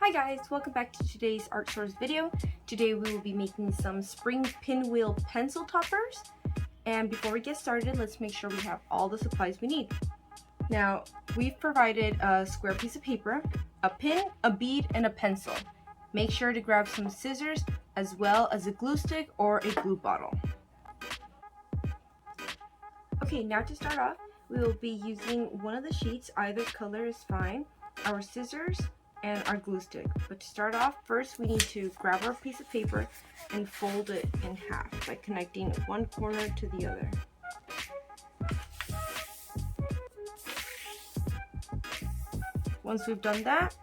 Hi guys, welcome back to today's Art Stores video. Today we will be making some spring pinwheel pencil toppers. And before we get started, let's make sure we have all the supplies we need. Now, we've provided a square piece of paper, a pin, a bead, and a pencil. Make sure to grab some scissors as well as a glue stick or a glue bottle. Okay, now to start off, we will be using one of the sheets, either color is fine, our scissors, and our glue stick. But to start off, first we need to grab our piece of paper and fold it in half by connecting one corner to the other. Once we've done that,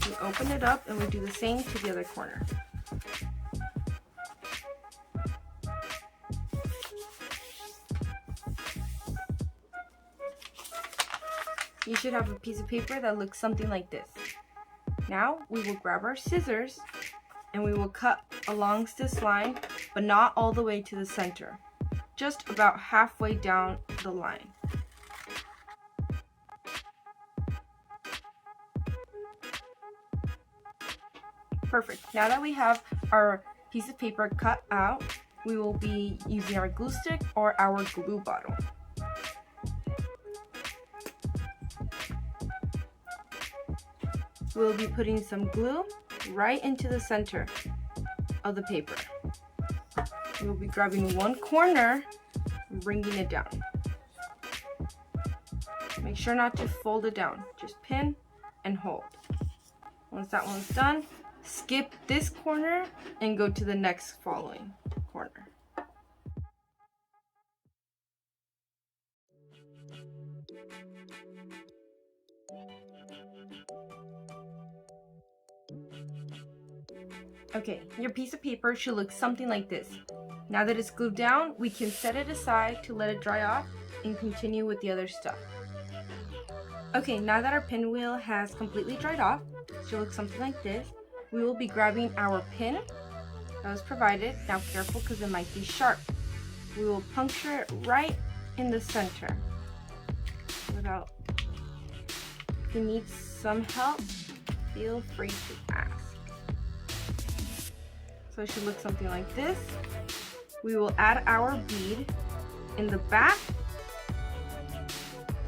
we open it up and we do the same to the other corner. You should have a piece of paper that looks something like this. Now we will grab our scissors and we will cut along this line, but not all the way to the center, just about halfway down the line. Perfect. Now that we have our piece of paper cut out, we will be using our glue stick or our glue bottle. We'll be putting some glue right into the center of the paper. We'll be grabbing one corner and bringing it down. Make sure not to fold it down, just pin and hold. Once that one's done, skip this corner and go to the next following corner. Okay, your piece of paper should look something like this. Now that it's glued down, we can set it aside to let it dry off and continue with the other stuff. Okay, now that our pinwheel has completely dried off, it should look something like this. We will be grabbing our pin that was provided. Now careful because it might be sharp. We will puncture it right in the center. If you need some help, feel free to ask. So it should look something like this. We will add our bead in the back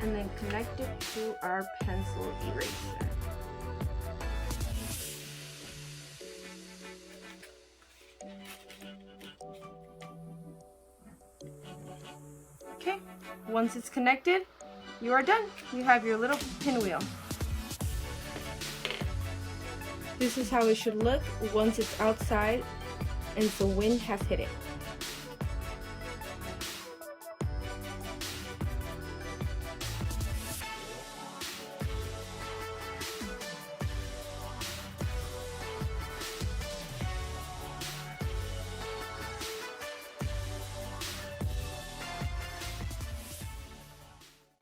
and then connect it to our pencil eraser. Okay, once it's connected, you are done. You have your little pinwheel. This is how it should look once it's outside and the wind has hit it.